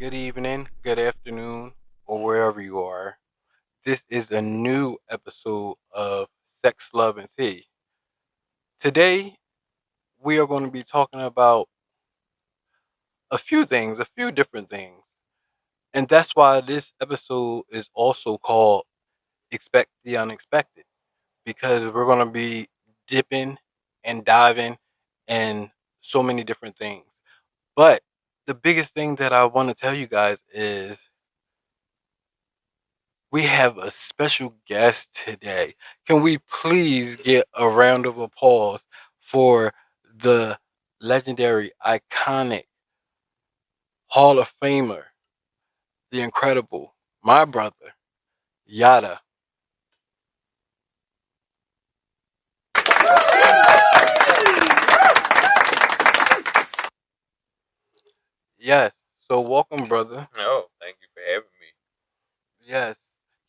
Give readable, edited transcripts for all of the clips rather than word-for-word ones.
good evening, good afternoon, or wherever you are. This is a new episode of Sex, Love, and Tea. Today, we are going to be talking about a few different things. And that's why this episode is also called Expect the Unexpected, because we're going to be dipping and diving in so many different things. But the biggest thing that I want to tell you guys is we have a special guest today. Can we please get a round of applause for the legendary, iconic Hall of Famer, the incredible, my brother, Yattah. Yes. So welcome, brother. Oh, thank you for having me. Yes.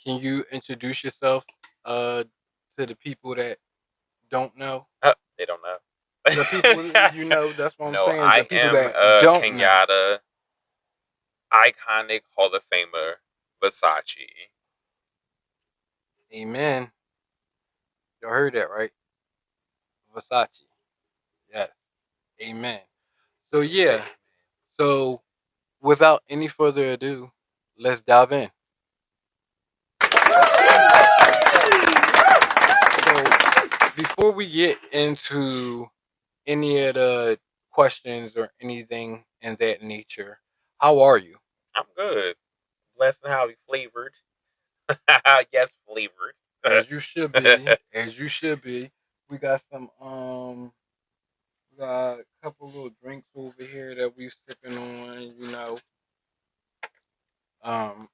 Can you introduce yourself to the people that don't know? They don't know. The people you know, that's what I'm No, saying. The I people am that don't know. Kenyatta, iconic Hall of Famer, Versace. Amen. You heard that, right? Versace. Yes. Amen. So yeah. So without any further ado, let's dive in. So before we get into any of the questions or anything in that nature, how are you? I'm good. Blessed and highly flavored. Yes, flavored. As you should be. As you should be. We got we got a couple little drinks over here that we sipping on, Um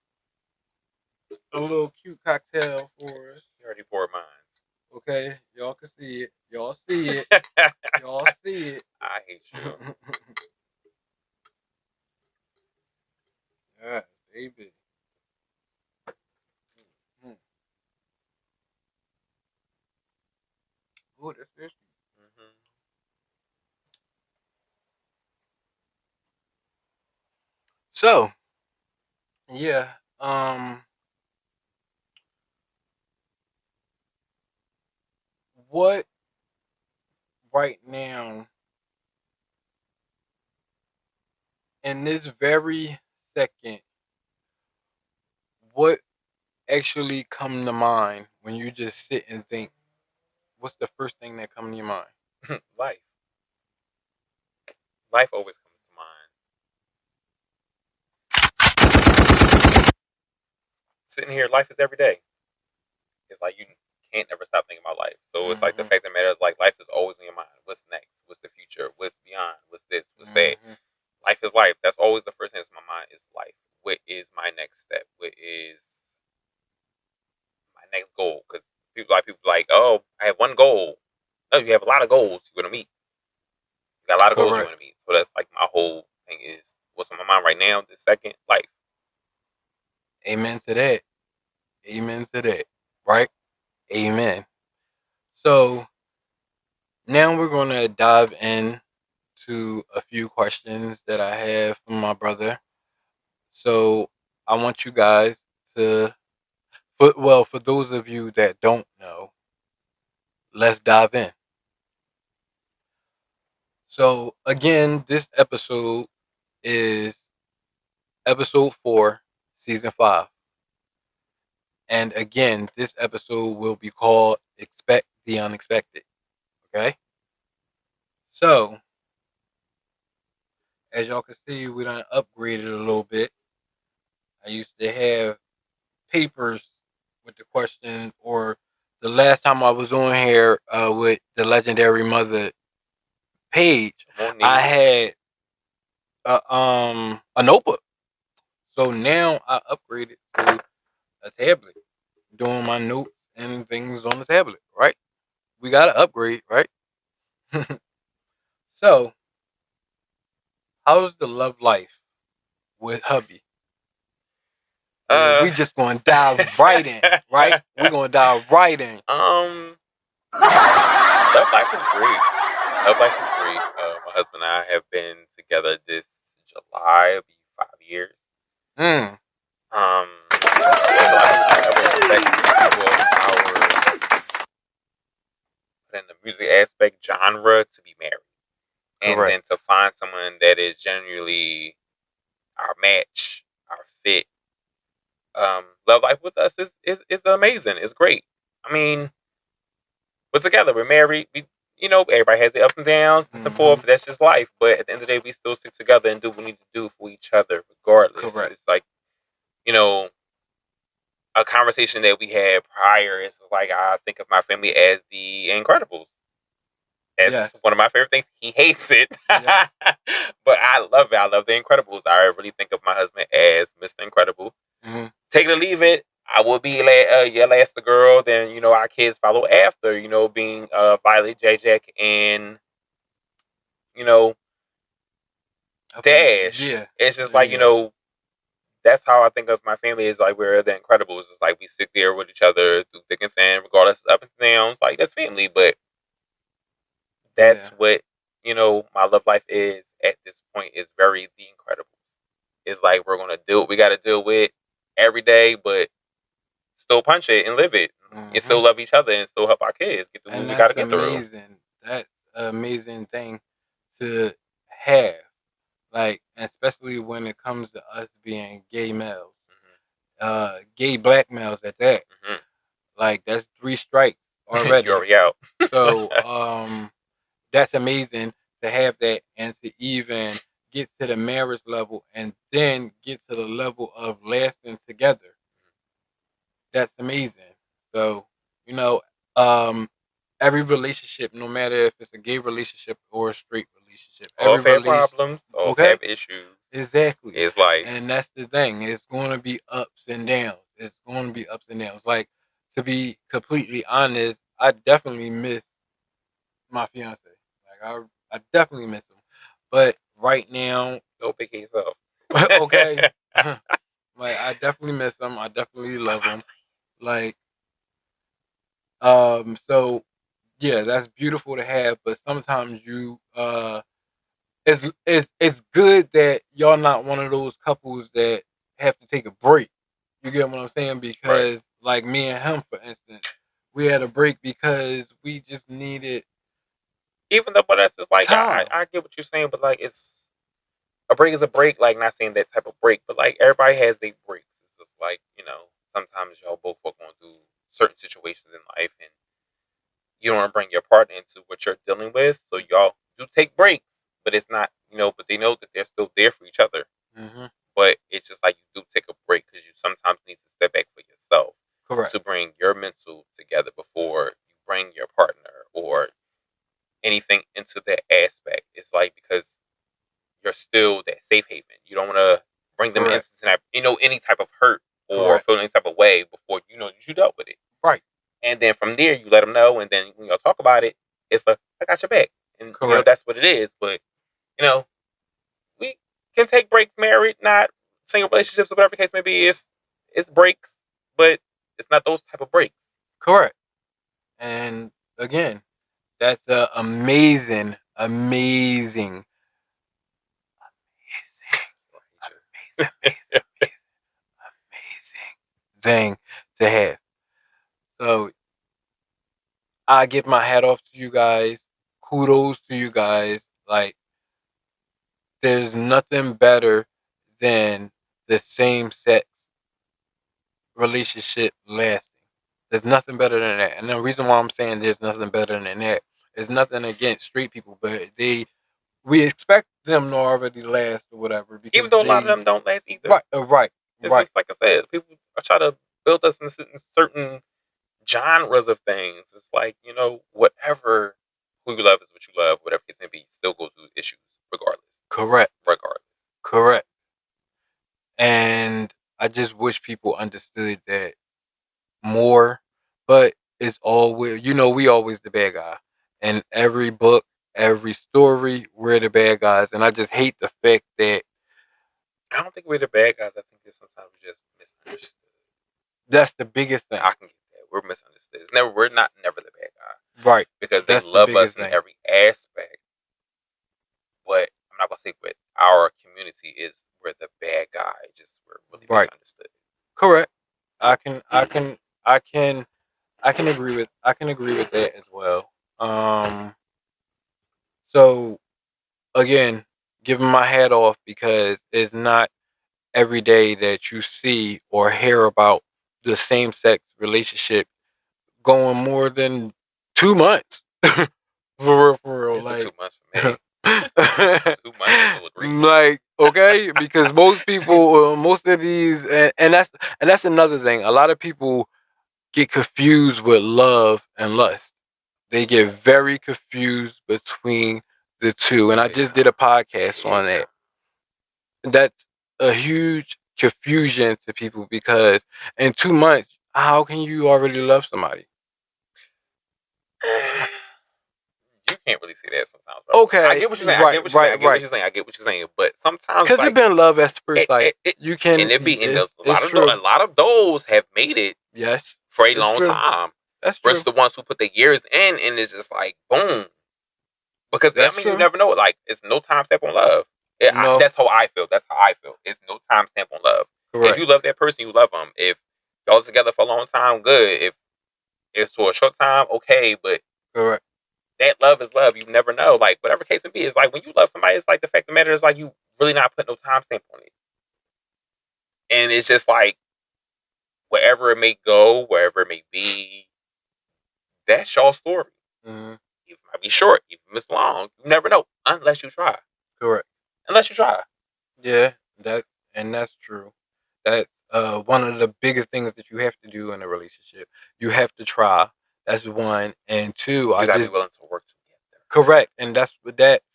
a little cute cocktail for us. You already poured mine. Okay, y'all can see it. Y'all see it. Y'all see it. I hate you. Yeah, baby. Mm. Oh, that's fishy. Mm-hmm. So, yeah, what right now in this very second, what actually come to mind when you just sit and think? What's the first thing that come to your mind? Life. Life always comes to mind. Sitting here, life is every day. It's like you can't ever stop thinking about life. So it's like the fact that matters, like life is always in your mind. What's next? What's the future? What's beyond? What's this? What's that? Life is life. That's always the first thing that's in my mind is life. What is my next step? What is my next goal? Because people like, oh, I have one goal. No, you have a lot of goals you want to meet. You got a lot of goals you want to meet. So that's like my whole thing is what's on my mind right now. The second, life. Amen to that. Amen to that. Right? Amen. So now we're gonna dive in to a few questions that I have from my brother. So I want you guys to, for those of you that don't know, let's dive in. So again, this episode is episode 4, season 5. And again, this episode will be called Expect the Unexpected. Okay? So, as y'all can see, we done upgraded a little bit. I used to have papers with the question, or the last time I was on here with the legendary mother page, I had a notebook. So now I upgraded to a tablet, doing my notes and things on the tablet. Right? We got to upgrade, right? So, how's the love life with hubby? We just gonna dive right in, right? We're gonna dive right in. Love life is great. Love life is great. My husband and I have been together this July. It'll be 5 years. Mm. Which a lot of people don't ever expect people of our in the music aspect genre to be married, and Correct. then to find someone that is genuinely our match, our fit. Love life with us is amazing. It's great. I mean, we're together. We're married. Everybody has the ups and downs, and so forth. That's just life. But at the end of the day, we still stick together and do what we need to do for each other, regardless. Correct. It's like, you know, a conversation that we had prior is like I think of my family as the Incredibles. It's Yes. one of my favorite things. He hates it, Yes. but I love it. I love the Incredibles. I really think of my husband as Mr. Incredible. Mm-hmm. Take it or leave it. I will be your last girl. Then our kids follow after. Being Violet, Jack, and you know Dash. Yeah. It's just like Yeah. that's how I think of my family is like we're the Incredibles. It's like we sit there with each other through thick and thin, regardless of up and downs. Like that's family, but that's Yeah. what my love life is at this point is very the Incredibles. It's like we're gonna do what we got to deal with every day, but still punch it and live it, and still love each other and still help our kids get through what And we got to that's get through. amazing. That's an amazing thing to have. Like, especially when it comes to us being gay males, gay black males at that. Mm-hmm. Like, that's 3 strikes You're already. already out. So, that's amazing to have that and to even get to the marriage level and then get to the level of lasting together. That's amazing. So, you know, um, every relationship, no matter if it's a gay relationship or a straight relationship, All every have relation, problems. All okay, have issues. exactly, It's life. and that's the thing. It's going to be ups and downs. It's going to be ups and downs. Like, to be completely honest, I definitely miss my fiance. Like, I definitely miss him, but right now, Go pick yourself. okay, like I definitely miss him. I definitely love him. Like, so yeah, that's beautiful to have, but sometimes it's good that y'all not one of those couples that have to take a break. You get what I'm saying? Because Right. like me and him, for instance, we had a break because we just needed Even though, but that's just like time. I get what you're saying, but like it's a break is a break. Like not saying that type of break, but like everybody has their breaks. It's just like sometimes y'all both are going through certain situations in life, and you don't want to bring your partner into what you're dealing with. So y'all do take breaks, but it's not but they know that they're still there for each other. Hmm. But it's just like you do take a break because you sometimes need to step back for yourself Correct. to bring your mental together before you bring your partner or anything into that aspect. It's like because you're still that safe haven. You don't want to bring them Correct. into any type of hurt or Correct. feel any type of way before that you dealt with it. Right. And then from there, you let them know, and then when y'all talk about it, it's like I got your back, and Correct. that's what it is. But you know, we can take breaks, married, not single relationships, or whatever the case may be. It's breaks, but it's not those type of breaks. Correct. And again, that's a amazing, amazing, amazing thing to have. So I give my hat off to you guys. Kudos to you guys. Like, there's nothing better than the same sex relationship lasting. There's nothing better than that. And the reason why I'm saying there's nothing better than that is nothing against straight people, but we expect them to already last or whatever Even because though a lot of they them don't last either. right, right, It's right. just like I said, people are trying to build us in certain genres of things. It's like whatever who you love is what you love. Whatever case may be, still go through issues regardless. Correct. Regardless. Correct. And I just wish people understood that more, but it's always we always the bad guy. In every book, every story, we're the bad guys. And I just hate the fact that I don't think we're the bad guys. I think that sometimes we're just misunderstood. that's the biggest thing. I can get that. We're misunderstood. We're not never the bad guy. Right. Because they That's the love us biggest in thing. every aspect. But I'm not gonna say but our community is we're the bad guy. Just were really Right. misunderstood. Correct. I can agree with that as well. So again, giving my hat off because it's not every day that you see or hear about the same sex relationship going more than 2 months. For real, It's a 2 months for me. like 2 months, I still agree. like okay, because most people, most of these, and that's another thing. A lot of people get confused with love and lust. They get very confused between the two, and I just did a podcast on that. That's a huge confusion to people because in 2 months, how can you already love somebody? You can't really see that sometimes, bro. Okay, I get what you're saying. I right, get what you're saying. right, I get what right. you're saying. I get what you're saying. But sometimes, Because it's like, been love at first sight. it You and can. it be in It's true. a lot of those have made it Yes, for a it's long true. time. That's Versus true. the ones who put the years in, and it's just like boom. Because I That's mean, you true. never know. Like, it's no time stamp on love. No, That's how I feel. That's how I feel. It's no time stamp on love. If correct, you love that person, you love them. If y'all together for a long time, good. If it's for a short time, okay. But correct. that love is love. You never know. Like, whatever case may be, it's like when you love somebody, it's like the fact of the matter is like you really not putting no time stamp on it. And it's just like wherever it may go, wherever it may be, that's your story. Mm-hmm. It might be short, it might be long. You never know unless you try. Correct. Unless you try. Yeah, that's true. That's one of the biggest things that you have to do in a relationship. You have to try. That's one, and two. You I gotta be just willing to work together. correct, and that's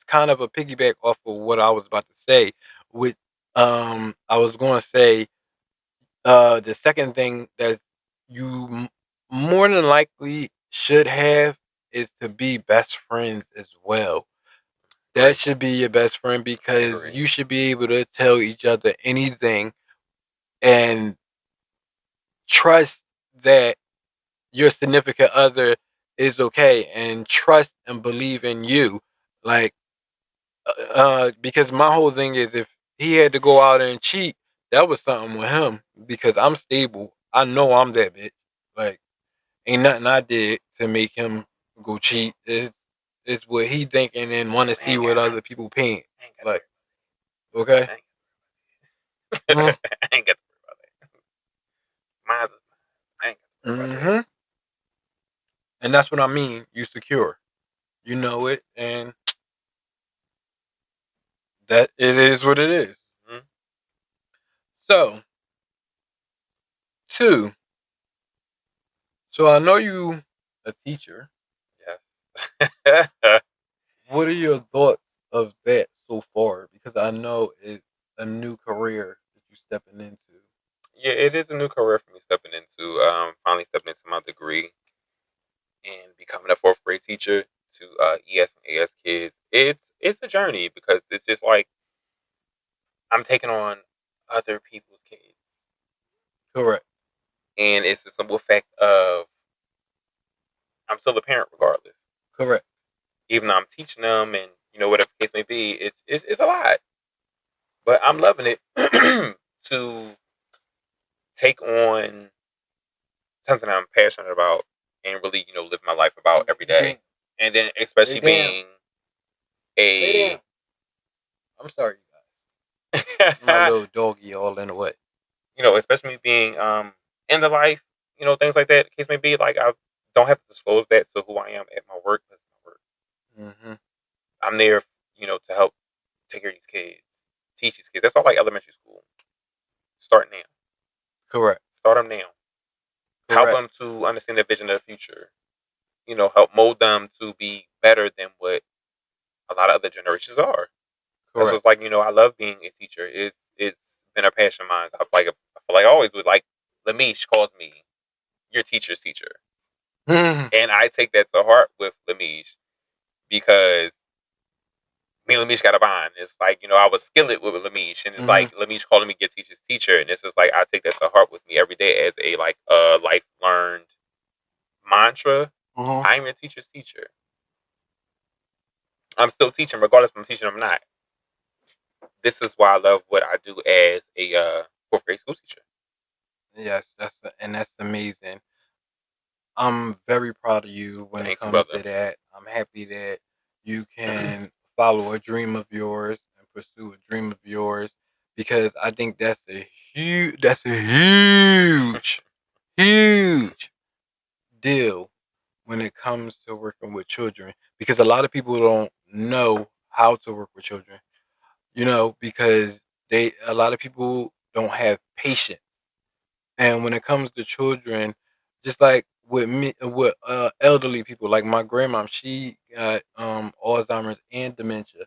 kind of a piggyback off of what I was about to say. With I was going to say the second thing that you more than likely should have is to be best friends as well. That Agree. should be your best friend I because agree. you should be able to tell each other anything and trust that your significant other is okay and trust and believe in you. Like, because my whole thing is if he had to go out and cheat, that was something with him because I'm stable. I know I'm that bitch. Like, ain't nothing I did to make him go cheat. It's what he thinking and want to see what other people paying. Like, okay. I ain't got to worry about that. Mine's is mine. I ain't got to worry about that. Mm-hmm. And that's what I mean. You secure. You know it, and that it is what it is. Mm-hmm. So, two. So I know you a teacher. Yeah. What are your thoughts of that so far? Because I know it's a new career that you're stepping into. Yeah, it is a new career for me stepping into. Finally stepping into my degree and becoming a fourth grade teacher to ES and AS kids. It's a journey because it's just like I'm taking on other people's kids, Correct. and it's the simple fact of I'm still a parent regardless. Correct. Even though I'm teaching them, and whatever the case may be, it's a lot, but I'm loving it to take on something I'm passionate about and really live my life about every day, and then especially being a I'm sorry, you guys. My little doggy all in the way. especially me being in the life, things like that. The case may be like I don't have to disclose that to who I am at my work. That's my work. Mm-hmm. I'm there, to help take care of these kids, teach these kids. That's all like elementary school. Start now. Correct. Start them now. Help Correct. them to understand the vision of the future. Help mold them to be better than what a lot of other generations are. That's Correct. what's like. I love being a teacher. It's been a passion of mine. I feel like I always would like. Lamish calls me your teacher's teacher, Mm-hmm. and I take that to heart with Lamish because me and Lamish got a bond. It's like I was skillet with Lamish, and it's like Lamish calling me your teacher's teacher, and it's just like I take that to heart with me every day as a life learned mantra. Mm-hmm. I'm your teacher's teacher. I'm still teaching, regardless if I'm teaching or not. This is why I love what I do as a 4th grade school teacher. Yes, that's amazing. I'm very proud of you when it Thank you, comes brother. to that. I'm happy that you can follow a dream of yours and pursue a dream of yours because I think that's a huge deal when it comes to working with children because a lot of people don't know how to work with children. Because a lot of people don't have patience. And when it comes to children, just like with me, with elderly people, like my grandma, she got Alzheimer's and dementia,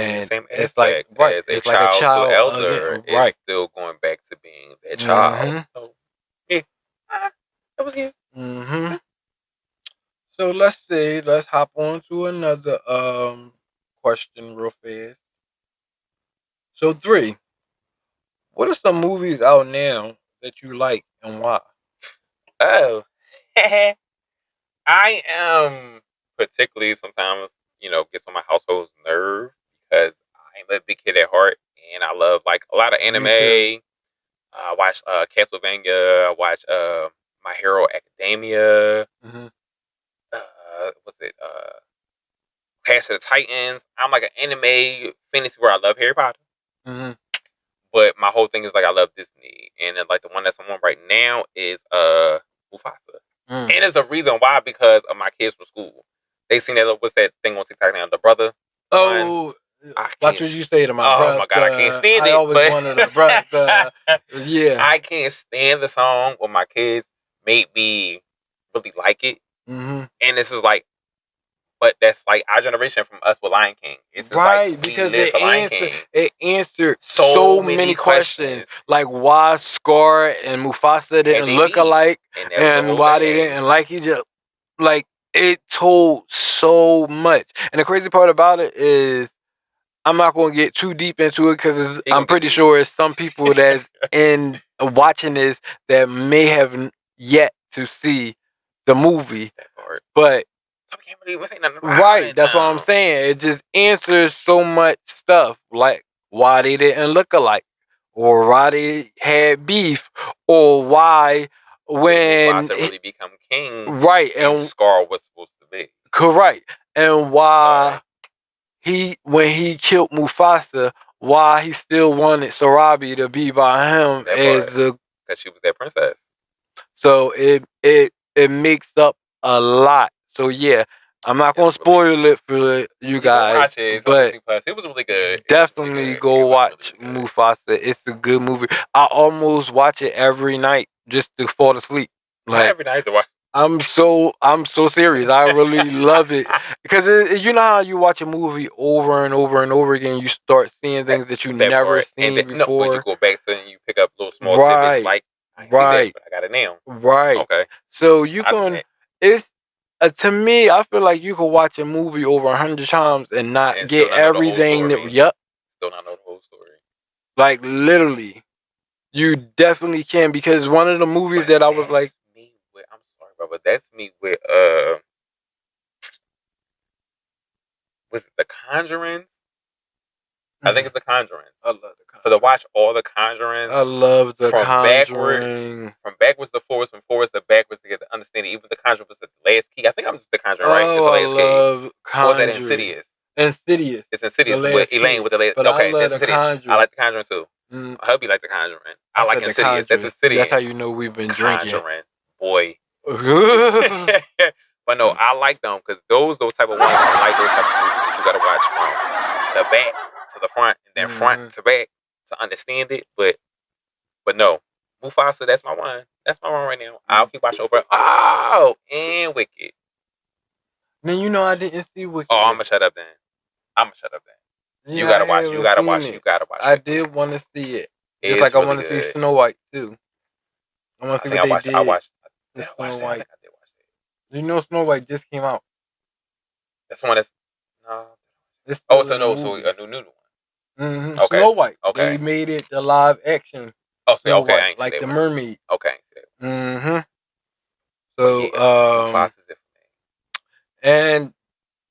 In the and same it's like aspect right, as a it's like a child to child elder again, is right? still going back to being their child. Mm-hmm. So yeah, that was it. Mm-hmm. So let's hop on to another question real fast. So three, what are some movies out now that you like and why? Oh, I am particularly sometimes gets on my household's nerve because I'm a big kid at heart and I love like a lot of Me too. anime. I watch Castlevania. I watch My Hero Academia. Mm-hmm. What's it? Clash of the Titans. I'm like an anime fantasy where I love Harry Potter. Mm-hmm. But my whole thing is like I love Disney, and then, like the one that's on right now is Mufasa, Mm. and it's the reason why because of my kids from school. They seen that what's that thing on TikTok now? The brother one. Oh, I watch can't. what you say to my Oh my god, I can't brother. stand I it. always But wanted a brother. Yeah. I can't stand the song. When my kids made me really like it, Mm-hmm. and this is like, but that's like our generation from us with Lion King. It's just like Right, we because live for Lion King. it answered So so many many questions, questions. like why Scar and Mufasa Had didn't they look beef, alike, and that was the and whole why they thing. didn't like each other. Like it told so much, and the crazy part about it is I'm not going to get too deep into it because He I'm gonna get pretty to sure it's some people that's in watching this that may have yet to see the movie, that part. but So we can't really say nothing about right, it that's what I'm now. saying. It just answers so much stuff, like why they didn't look alike, or why they had beef, or why Did when Mufasa really become king? right And and Scar was supposed to be. correct, and why Sorry, when he killed Mufasa, why he still wanted Sarabi to be by him that as part a because she was that princess. so it makes up a lot. So yeah, I'm not gonna It's really spoil it for you you gonna guys, watch it. It's on but Disney Plus. It was really good. It was really definitely good. go It was really, watch really good. Mufasa. It's a good movie. I almost watch it every night just to fall asleep. Not Like every night to watch. I'm so serious. I really love it because you know how you watch a movie over and over and over again, you start seeing That, things that you that never part, and seen no, but you before. go back to and you pick up little small tidbits Right, like I ain't see that, right, but I got it now. right. Okay, So you I do can. that, It's to me. I feel like you can watch a movie over 100 times and not and still get not know the whole everything that. story. Yep. Still not know the whole story. Like literally. You definitely can because one of the movies But that I was like, that's me with. I'm sorry, bro, but that's me with. Was it The Conjuring? I think it's The Conjuring. I love the For to Conjuring. watch all the I Conjurings love the Conjuring. from backwards to forwards to backwards to get the understanding. Even The Conjuring was the last key. I think I'm just The Conjuring, right? It's Oh, the I last key. love Or was that Conjuring. Insidious? Insidious, It's the Insidious with last Elaine kid. with the last. But I Okay, love that's the Insidious. I Conjuring. like The Conjuring too. Mm, I hope you like The Conjuring. I I like said the Insidious. That's Conjuring. See, that's how Insidious. you know we've been drinking. Conjuring, boy. Mm-hmm. But no, I like them because those type of ones I like those type of movies that you got to watch from the back to the front and then front to back to understand it. But no, Mufasa, that's my one. That's my one right now. I'll keep watching over. Oh, and Wicked. Man, you know I didn't see Wicked Oh, I'm yet. gonna shut up then. I'm gonna shut up then. You Yeah, I gotta watch. You haven't gotta seen watch. You it. gotta watch I Wicked. did want to see it, just like It's I really want to see good. Snow White too. I want I to see think what I they watched. I did watched. with Did I Snow watch that? I White. think I did watch that. You know Snow White just came out. That's the one that's no. It's Oh, still so in the no. So movies. a new one. Okay. Snow White. They Okay. made it the live action Oh, so Snow okay. I White, ain't see like that the one. mermaid. Okay. I ain't see that one. Mm-hmm. But So yeah, Mufasa's it for me. and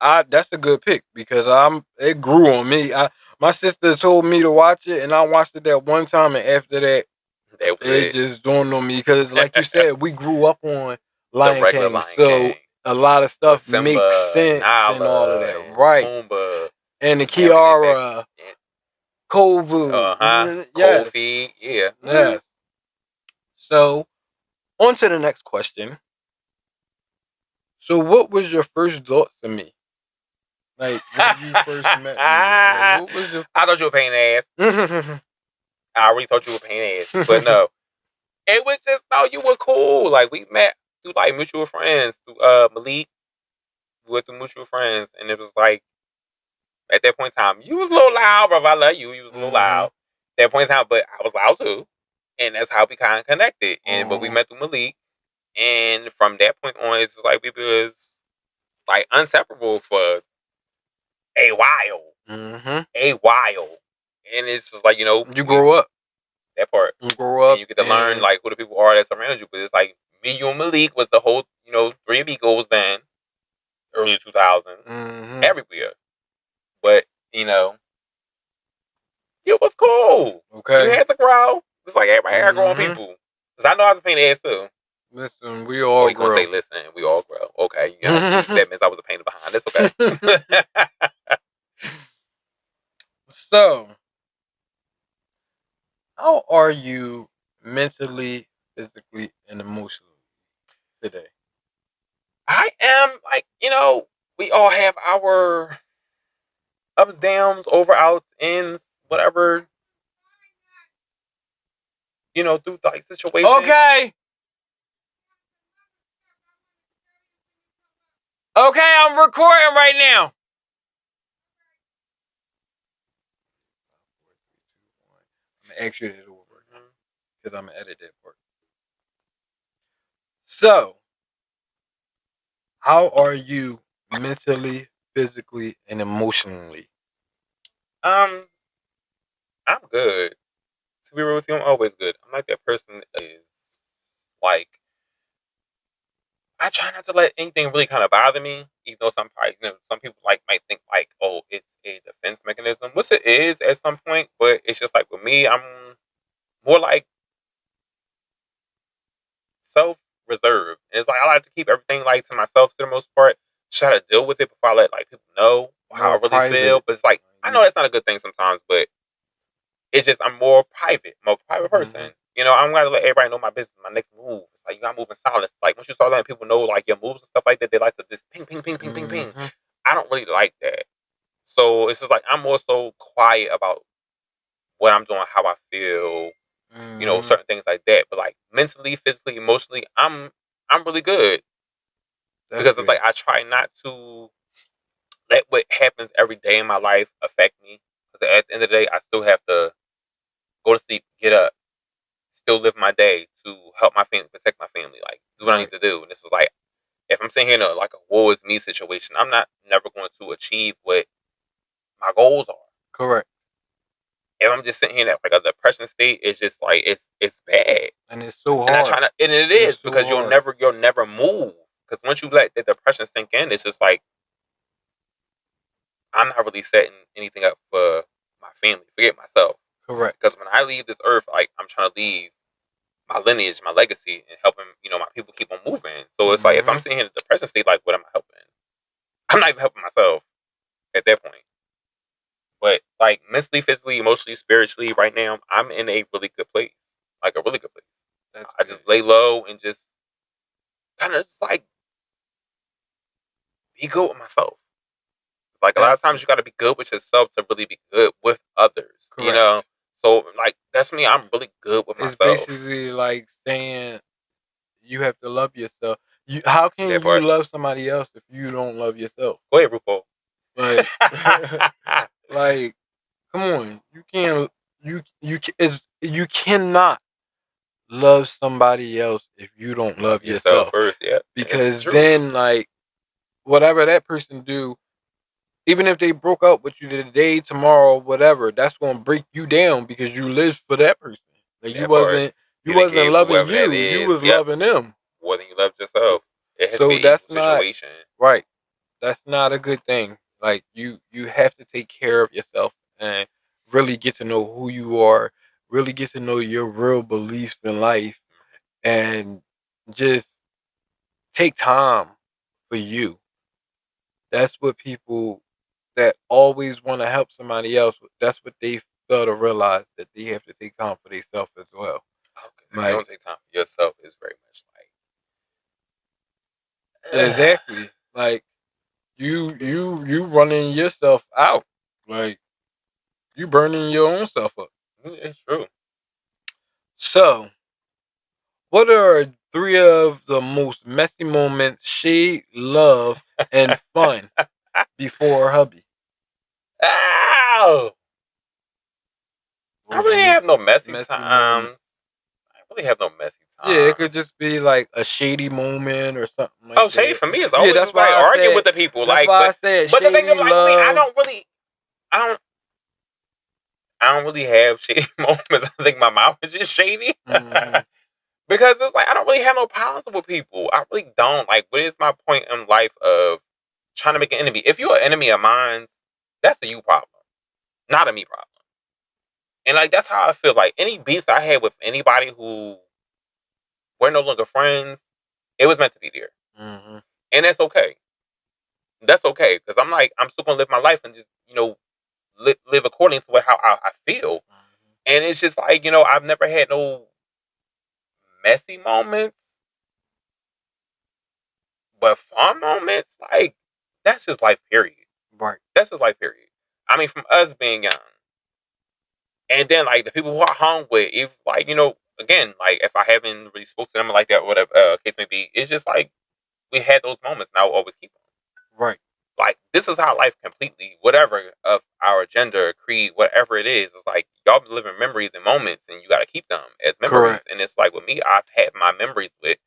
I that's a good pick because it grew on me. My sister told me to watch it, and I watched it that one time, and after that, That was it just dawned on me because, like you said, we grew up on the Lion regular King, Lion so King a lot of with stuff makes Simba and sense and all of Nala that, and right? Pumbaa And the and everything back. Kiara, Kovu, yes, Kofi, yeah. yes. So, on to the next question. So, what was your first thoughts of me? Like, when you first met me, like, what was your... I thought you were paying ass. I already thought you were paying ass, but no, it was just no. You were cool. Like we met through like mutual friends. Through Malik, we went through mutual friends, and it was like at that point in time, you was a little loud, bro. I love you. You was a little loud. At that point in time, but I was loud too, and that's how we kind of connected. And but we met through Malik, and from that point on, it's just like we was like inseparable for a while. A while. And it's just like, you grow up. That part. You grow up. And you get to learn like who the people are that surround you. But it's like me, you, and Malik was the whole, three amigos then, early 2000s, everywhere. But, it was cool. Okay. You had to grow. It's like everybody had grown people. Because I know I was a pain in the ass too. Listen, we all grow. You gonna say, listen, we all grow. Okay. That means I was a pain behind. It's okay. So, how are you mentally, physically, and emotionally today? I am like, we all have our ups, downs, over, outs, ins, whatever, through like situations. Okay. Okay, I'm recording right now. I'm gonna exit it over because I'm gonna edit that part. So, how are you mentally, physically, and emotionally? I'm good. To be real with you, I'm always good. I'm like that person that is like, I try not to let anything really kind of bother me, even though some people might think like, oh, it's a defense mechanism, which it is at some point, but it's just like with me, I'm more like self-reserved. And it's like I like to keep everything like to myself for the most part. Try to deal with it before I let like people know how I really feel. But it's like I know that's not a good thing sometimes, but it's just I'm more private. I'm a private person. I'm gonna let everybody know my business, my next move. It's like you gotta move in silence. Like once you start letting people know like your moves and stuff like that, they like to just ping, ping, ping, ping, ping, ping. I don't really like that. So it's just like I'm more so quiet about what I'm doing, how I feel, certain things like that. But like mentally, physically, emotionally, I'm really good. Because it's like I try not to let what happens every day in my life affect me. Because at the end of the day, I still have to go to sleep, get up, still live my day to help my family, protect my family, like do what I need to do. And this is like, if I'm sitting here in like a woe is me situation, I'm not never going to achieve what my goals are. Correct. If I'm just sitting here in like a depression state, it's just like it's bad, and it's so hard. And I try not, and it is so because you'll never move. Because once you let the depression sink in, it's just like I'm not really setting anything up for my family. Forget myself. Correct. Because when I leave this earth, like I'm trying to leave my lineage, my legacy, and helping my people keep on moving. So it's like if I'm sitting here in a depression state, like what am I helping? I'm not even helping myself at that point. But like mentally, physically, emotionally, spiritually, right now, I'm in a really good place. Like a really good place. I just lay low and just kind of just like be good with myself. Like a lot of times you got to be good with yourself to really be good with others. Correct. So like that's me. I'm really good with myself. It's basically like saying you have to love yourself. How can you love somebody else if you don't love yourself? Go ahead, RuPaul. Like, like, come on, you can't. You cannot love somebody else if you don't love yourself first. Yeah, because then like whatever that person do, even if they broke up with you today, tomorrow, whatever, that's gonna break you down because you lived for that person. Like you wasn't loving you. You was loving them. More than you loved yourself. It has so to be that's an equal situation. Right. That's not a good thing. Like you have to take care of yourself, and really get to know who you are, really get to know your real beliefs in life, and just take time for you. That's what people that always want to help somebody else. That's what they fail to realize, that they have to take time for themselves as well. Okay, if you Like don't take time for yourself, it's very much like exactly, like you running yourself out, like you burning your own self up. it's true. So, what are three of the most messy moments, shade, love, and fun before hubby? Ow! I Those really have no messy messy moments. times. I really have no messy Yeah, it could times. just be like a shady moment or something like Oh, shade that. for me is Yeah, always that's just like why I arguing with said. the people. That's Like, why I said but the thing is, shady like with me, love. I don't really have shady moments. I think my mouth is just shady. Hmm. Because it's like I don't really have no problems with people. I really don't. Like, what is my point in life of trying to make an enemy? If you're an enemy of mine, that's a you problem, not a me problem. And like that's how I feel. Like any beefs I had with anybody who we're no longer friends, it was meant to be there, Hmm. and that's okay. That's okay because I'm like I'm still gonna live my life and just live according to how I feel. And it's just like I've never had no messy moments, but fun moments. Like that's just life. Period. Right. That's just life. Period. I mean, from us being young, and then like the people who I hung with, if like again, like if I haven't really spoke to them like that, or whatever case may be, it's just like we had those moments, and I will always keep them. Right. Like this is how life completely, whatever of our gender, creed, whatever it is, it's like y'all be living memories and moments, and you got to keep them as memories. Correct. And it's like with me, I've had my memories with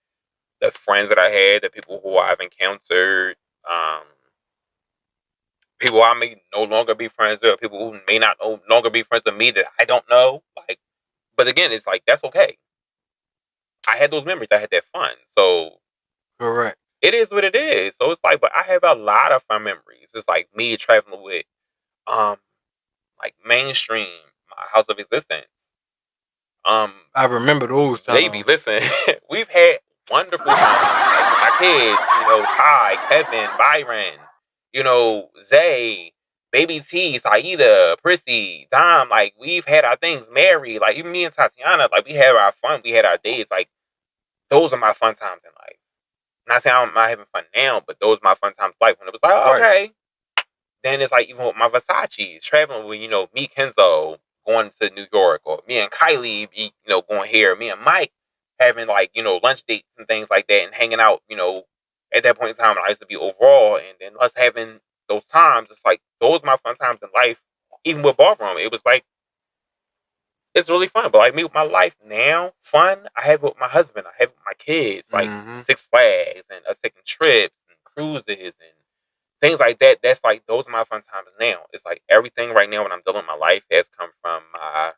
the friends that I had, the people who I've encountered, um, people I may no longer be friends with, people who may not no longer be friends with me that I don't know. Like, but again, it's like that's okay. I had those memories. I had that fun. So Correct. it is what it is. So it's like, but I have a lot of fun memories. It's like me traveling with um like mainstream, my house of existence. Um I remember those Baby, times. listen, we've had wonderful times. Like with my kids, Ty, Kevin, Byron, Zay, Baby T, Saida, Prissy, Dom, like we've had our things, Mary, like even me and Tatiana, like we had our fun, we had our days, like those are my fun times in life. Not saying I'm not having fun now, but those are my fun times in life when it was like, oh, Right. okay. Then it's like even with my Versace, traveling with, me, Kenzo, going to New York, or me and Kylie, going here, me and Mike having like, lunch dates and things like that and hanging out, at that point in time I used to be overall and then us having those times, it's like those are my fun times in life. Even with ballroom, it was like it's really fun. But like me with my life now, fun I have with my husband, I have with my kids, like Hmm. Six Flags and us taking trips and cruises and things like that. That's like those are my fun times now. It's like everything right now when I'm dealing with my life has come from my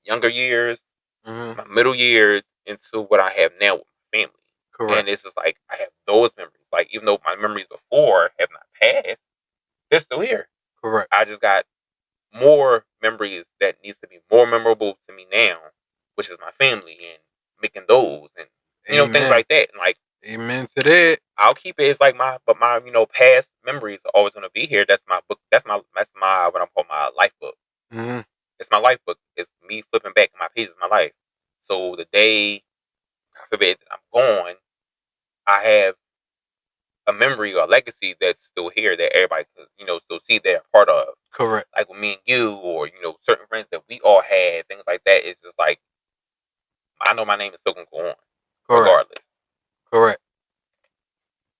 younger years, Hmm. my middle years, into what I have now with my family. And Correct. it's just like I have those memories. Like even though my memories before have not passed, they're still here. Correct. I just got more memories that needs to be more memorable to me now, which is my family and making those and things Amen. like that. And like Amen to that. I'll keep it as like my past memories are always gonna be here. That's my book. That's my what I'm calling my life book. Hmm. It's my life book. It's me flipping back my pages of my life. So the day, God forbid, that I'm gone, I have a memory or a legacy that's still here that everybody could, still see they're a part of. Correct. Like with me and you, or certain friends that we all had, things like that. It's just like I know my name is still gonna go on, Correct. regardless. Correct.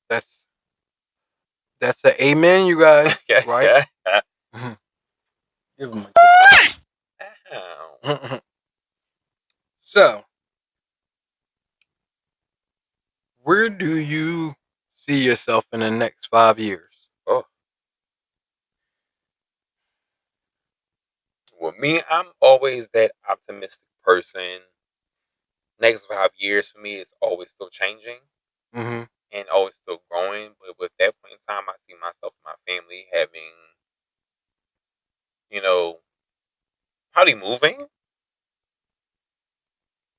That's that's a amen, you guys. Yeah, Right? yeah. Mhm. Give him Ow. a So, where do you see yourself in the next 5 years? Oh. With me, I'm always that optimistic person. Next 5 years for me is always still changing Hmm. and always still growing. But with that point in time, I see myself and my family having, you know, Probably moving.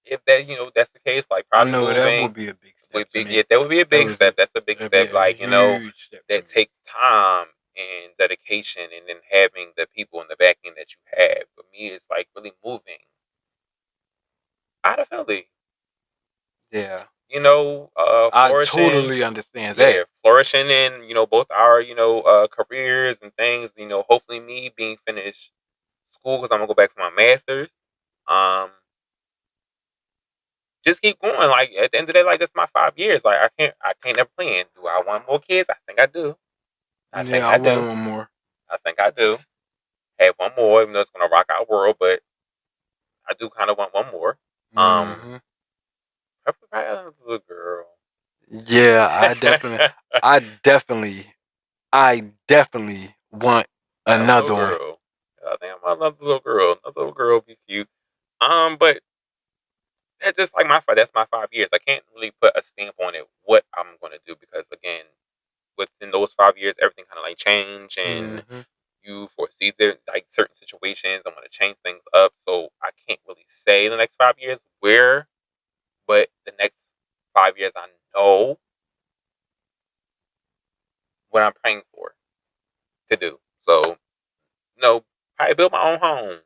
If that that's the case, like I probably know that moving. would be a big step to me. Yeah, that would be a big step. That's a big That'd be step. a Like huge step to that me. takes time and dedication, and then having the people in the back end that you have. For me, it's like really moving out of Philly. Yeah. Flourishing. I totally understand Yeah, that. flourishing in both our careers and things. Hopefully me being finished school because I'm gonna go back for my master's. Um, just keep going. Like at the end of the day, like that's my 5 years. Like I can't never plan. Do I want more kids? I think I do. I think Yeah, I I want do. one more. I think I do. Have one more, even though it's gonna rock our world, but I do kind of want one more. Mm-hmm. Probably a little girl. Yeah, I definitely, I definitely want A little another one. girl. I think I might love the little girl. Another little girl would be cute. But that's just like that's my 5 years. I can't really put a stamp on it what I'm gonna do because again, within those 5 years, everything kind of like change and Mm-hmm. you foresee there like certain situations. I'm gonna change things up, so I can't really say the next 5 years where, but the next 5 years I know what I'm praying for to do. So probably build my own home.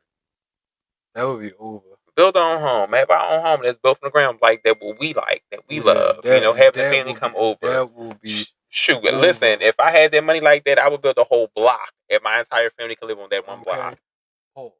That would be over. Build our own home, have our own home that's built from the ground like that. What we like, that we Yeah, love. Having the family will be come over. that will be Shoot, listen. over. If I had that money like that, I would build a whole block, and my entire family could live on that one Okay. block. Hold.